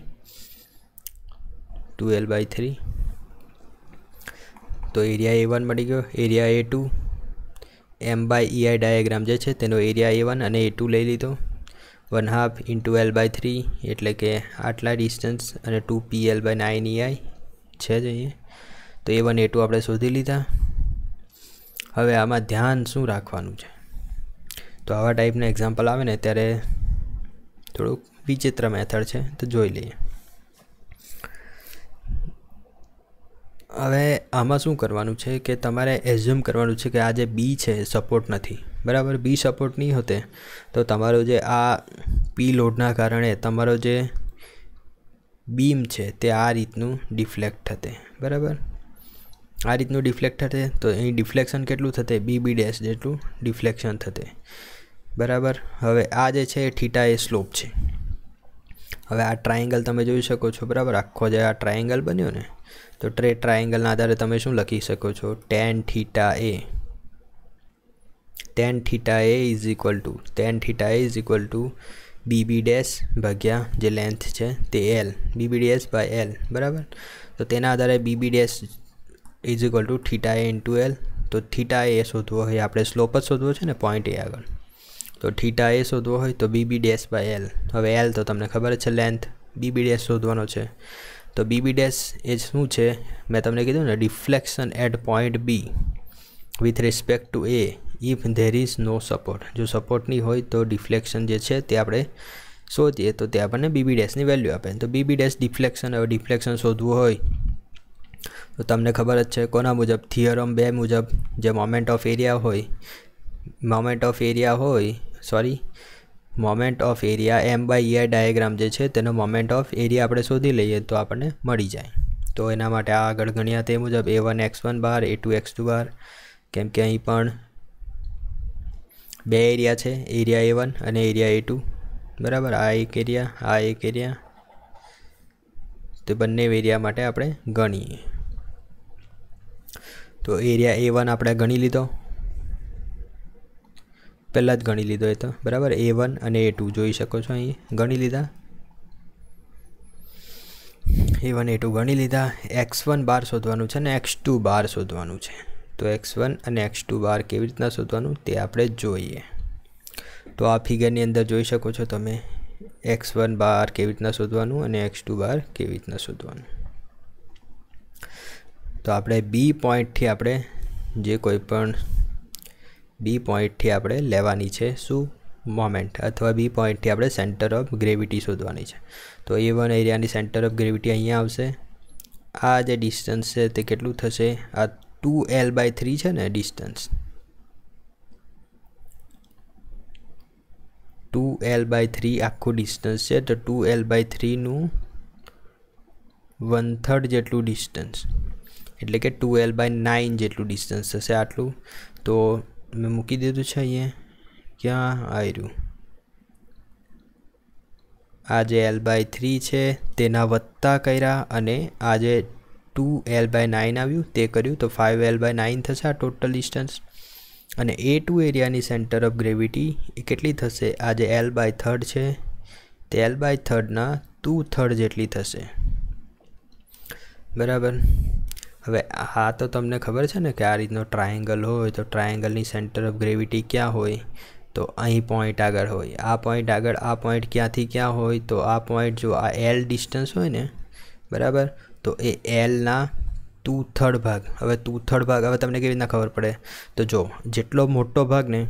A: તો એરિયા A1 મળી ગયો. એરિયા A2 M/EI ડાયાગ્રામ જે છે તેનો એરિયા A1 અને A2 લઈ લીધો. 1/2 × L/3 એટલે કે આટલા ડિસ્ટન્સ અને 2PL/9 EI છે જ અહીંયા. તો A1 A2 આપણે શોધી લીધા. હવે આમાં ધ્યાન શું રાખવાનું છે, તો આવા ટાઈપના એક્ઝામ્પલ આવે ને ત્યારે થોડુંક વિચિત્ર મેથડ છે, તો જોઈ લઈએ. હવે આમાં શું કરવાનું છે કે તમારે એઝ્યુમ કરવાનું છે કે આ જે બી છે સપોર્ટ નથી. બરાબર. બી સપોર્ટ નહીં હોતે તો તમારો જે આ પી લોડના કારણે તમારો જે બીમ છે તે આ રીતનું ડિફ્લેક્ટ થતે. બરાબર. આ રીતનું ડિફ્લેક્ટ થતે તો અહીં ડિફ્લેક્શન કેટલું થતે, BB' જેટલું ડિફ્લેક્શન થતે. બરાબર. હવે આ જે છે થીટા એ સ્લોપ છે. હવે આ ટ્રાયેંગલ તમે જોઈ શકો છો. બરાબર. આખો જે આ ટ્રાયેંગલ બન્યો ને, તો ટ્રાયેંગલના આધારે તમે શું લખી શકો છો, tan θ A. tan θ A = BB' ભાગ્યા જે લેન્થ છે તે L, BB'/L. બરાબર. તો તેના આધારે BB' = θ A × L. તો θ A શોધવો હોય, આપણે સ્લોપ જ શોધવો છે ને પોઈન્ટ A આગળ, તો θ A શોધવો હોય તો BB'/L. હવે L તો તમને ખબર જ છે લેન્થ, BB' શોધવાનો છે. તો BB' એ શું છે મેં તમને કીધું ને, deflection at point B with respect to A if there is no support. જો સપોર્ટ નહીં હોય તો ડિફ્લેક્શન જે છે તે આપણે શોધીએ તો તે આપણને BB' વેલ્યુ આપે. તો BB' ડિફ્લેક્શન, હવે ડિફ્લેક્શન શોધવું હોય તો તમને ખબર જ છે કોના મુજબ, થિયરમ 2 મુજબ જે moment of area M/EI diagram જે છે તેનો મોમેન્ટ ઓફ એરિયા આપણે શોધી લઈએ તો આપણને મળી જાય. તો એના માટે આ આગળ ગણ્યા તે મુજબ A1 x1 બાર, A2 x2 બાર, કેમ કે અહીં પણ બે એરિયા છે, એરિયા A1 અને એરિયા A2. બરાબર. આ એક એરિયા, તો બંને એરિયા માટે આપણે ગણીએ. તો એરિયા A1 આપણે ગણી લીધો, પહેલાં જ ગણી લીધો એ તો. બરાબર. A1 અને A2 જોઈ શકો છો અહીં ગણી લીધા. A1 A2 ગણી લીધા. x1 બાર શોધવાનું છે ને x2 બાર શોધવાનું છે. તો x1 અને x2 બાર કેવી રીતના શોધવાનું તે આપણે જોઈએ. તો આ ફિગરની અંદર જોઈ શકો છો તમે x1 બાર કેવી રીતના શોધવાનું અને x2 બાર કેવી રીતના શોધવાનું. તો આપણે બી પોઈન્ટથી આપણે જે કોઈ પણ બી પોઈન્ટથી આપણે લેવાની છે શું મોમેન્ટ, અથવા બી પોઈન્ટથી આપણે સેન્ટર ઓફ ગ્રેવિટી શોધવાની છે. તો A1 એરિયાની સેન્ટર ઓફ ગ્રેવિટી અહીંયા આવશે. આ જે ડિસ્ટન્સ છે તે કેટલું થશે, આ 2L/3 છે ને ડિસ્ટન્સ, 2l/3 આખું ડિસ્ટન્સ છે, તો 2l/3 નું 1/3 જેટલું ડિસ્ટન્સ, એટલે કે 2l/9 જેટલું ડિસ્ટન્સ થશે આટલું. તો મેં મૂકી દીધું છે અહીંયા. ક્યાં આવ્યું? આ જે l/3 છે તેના વત્તા કર્યા અને આ જે 2l/9 આવ્યું તે કર્યું, તો 5l/9 થશે આ ટોટલ ડિસ્ટન્સ. અને A2 એરિયાની સેન્ટર ઓફ ગ્રેવિટી એ કેટલી થશે? આ જે l/3 છે તે l/3 ના 2/3 જેટલી થશે. બરાબર. હવે હા તો તમને ખબર છે ને કે આ રીતનો ટ્રાયેંગલ હોય તો ટ્રાયેંગલની સેન્ટર ઓફ ગ્રેવિટી ક્યાં હોય? તો અહીં પોઈન્ટ આગળ હોય. આ પોઈન્ટ આગળ આ પોઈન્ટ ક્યાંથી ક્યાં હોય? તો આ પોઈન્ટ જો આ l ડિસ્ટન્સ હોય ને, બરાબર, તો એ lના 2/3 ભાગ. હવે 2/3 ભાગ હવે તમને કેવી રીતના ખબર પડે? તો જો જેટલો મોટો ભાગ ને,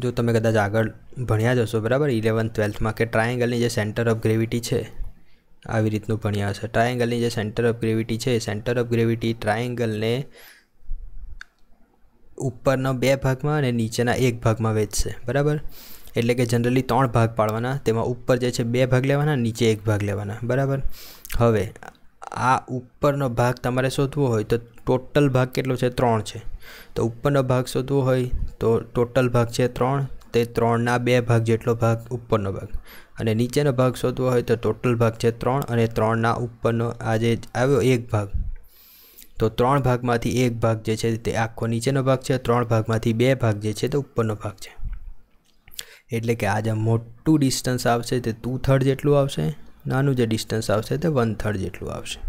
A: જો તમે કદાચ આગળ ભણ્યા જશો, બરાબર, 11th 12thમાં, કે ટ્રાયેંગલની જે સેન્ટર ઓફ ગ્રેવિટી છે આવી રીતનું ભણ્યા હશે. ટ્રાયેંગલની જે સેન્ટર ઓફ ગ્રેવિટી છે, સેન્ટર ઓફ ગ્રેવિટી ટ્રાયેંગલને ઉપરના 2 ભાગમાં અને નીચેના 1 ભાગમાં વહેંચશે. બરાબર. એટલે કે જનરલી 3 ભાગ પાડવાના, તેમાં ઉપર જે છે 2 ભાગ લેવાના, નીચે 1 ભાગ લેવાના. બરાબર. હવે આ ઉપરનો ભાગ તમારે શોધવો હોય તો ટોટલ ભાગ કેટલો છે? 3 છે. તો ઉપરનો ભાગ શોધવો હોય તો ટોટલ ભાગ છે 3, તે 3ના 2 ભાગ જેટલો ભાગ ઉપરનો ભાગ. અને નીચેનો ભાગ શોધવો હોય તો ટોટલ ભાગ છે 3 અને 3ના ઉપરનો આ જે આવ્યો 1 ભાગ. તો 3 ભાગમાંથી 1 ભાગ જે છે તે આખો નીચેનો ભાગ છે, 3 ભાગમાંથી 2 ભાગ જે છે તે ઉપરનો ભાગ છે. એટલે કે આ જે મોટું ડિસ્ટન્સ આવશે તે 2/3 જેટલું આવશે, નાનું જે ડિસ્ટન્સ આવશે તે 1/3 જેટલું આવશે.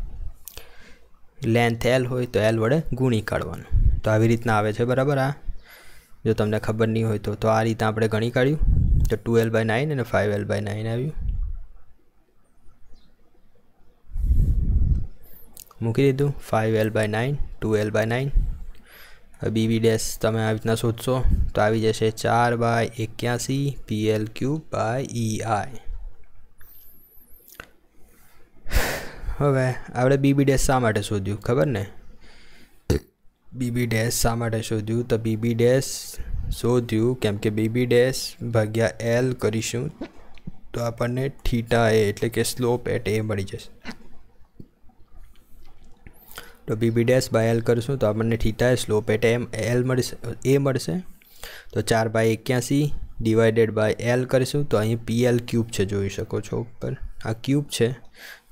A: લેન્થ l હોય તો l વડે ગુણી કાઢવાનું. તો આવી રીતના આવે છે. બરાબર. આ જો તમને ખબર નહીં હોય તો આ રીતે આપણે ગણી કાઢ્યું. તો 2l/9 અને 5l/9 આવ્યું. મૂકી દીધું. 5l/9, 2l/9. હવે BB' તમે આવી રીતના શોધશો તો આવી જશે 4/81 PL3/EI. હવે આપણે BB' શા માટે શોધ્યું ખબર ને? BB' શા માટે શોધ્યું? તો BB' શોધ્યું કેમ કે BB' ભાગ્યા l કરીશું તો આપણને θ a એટલે કે સ્લોપ એટ a મળી જશે. તો BB'/l કરીશું તો આપણને θ એ સ્લોપ એટ l મળશે, a મળશે. તો 4/81 ડિવાઇડેડ બાય l કરીશું તો અહીં PL3 છે, જોઈ શકો છો ઉપર આ ક્યુબ છે.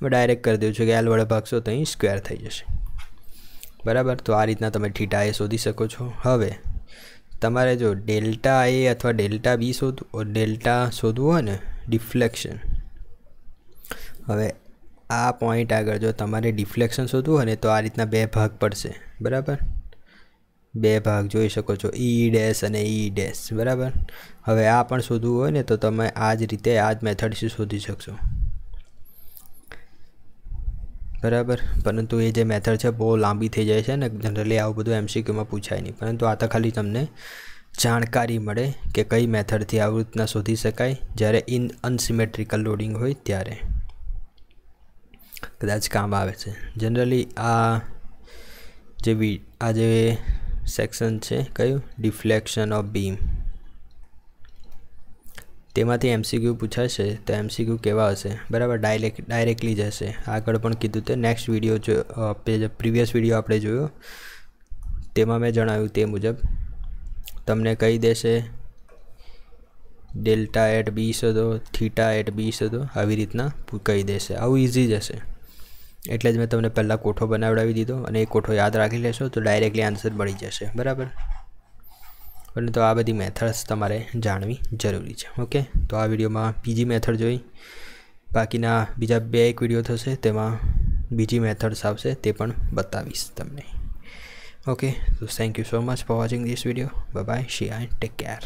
A: મેં ડાયરેક્ટ કરી દઉં છું કે l વડે ભાગશો તો અહીં સ્ક્વેર થઈ જશે. બરાબર. તો આ રીતના તમે θ a શોધી શકો છો. હવે તમારે જો ડેલ્ટા a અથવા ડેલ્ટા b શોધવું હોય ને, ડિફ્લેક્શન. હવે આ પોઈન્ટ આગળ જો તમારે ડિફ્લેક્શન શોધવું હોય ને તો આ રીતના 2 ભાગ પડશે. બરાબર. 2 ભાગ જોઈ શકો છો, E' અને E'. બરાબર. હવે આ પણ શોધવું હોય ને તો તમે આ જ રીતે આ જ મેથડથી શોધી શકશો. બરાબર. પરંતુ એ જે મેથડ છે બહુ લાંબી થઈ જાય છે ને, જનરલી આવું બધું MCQમાં પૂછાય નહીં. પરંતુ આ તો ખાલી તમને જાણકારી મળે કે કઈ મેથડથી આવી રીતના શોધી શકાય જ્યારે અનસિમેટ્રિકલ લોડિંગ હોય ત્યારે કદાચ કામ આવે છે. જનરલી આ જે સેક્શન છે કયું, ડિફ્લેક્શન ઓફ બીમ, તેમાંથી MCQ પૂછાશે. તો MCQ કેવા હશે? બરાબર. ડાયરેક્ટલી જ હશે. આગળ પણ કીધું તે નેક્સ્ટ વિડીયો જો પ્રીવિયસ વિડીયો આપણે જોયો તેમાં મેં જણાવ્યું તે મુજબ તમને કહી દેશે ડેલ્ટા એટ b શોધો, θ એટ b શોધો, આવી રીતના કહી દેશે. આવું ઇઝી જ હશે. એટલે જ મેં તમને પહેલાં કોઠો બનાવડાવી દીધો અને એ કોઠો યાદ રાખી લેશો તો ડાયરેક્ટલી આન્સર મળી જશે. બરાબર. પરંતુ આ બધી મેથડ્સ તમારે જાણવી જરૂરી છે. ઓકે. તો આ વિડીયોમાં બીજી મેથડ જોઈ, બાકીના બીજા 2 વિડીયો થશે તેમાં બીજી મેથડ્સ આવશે તે પણ બતાવીશ તમને. ઓકે. તો thank you so much for watching this video. Bye bye. She and take care.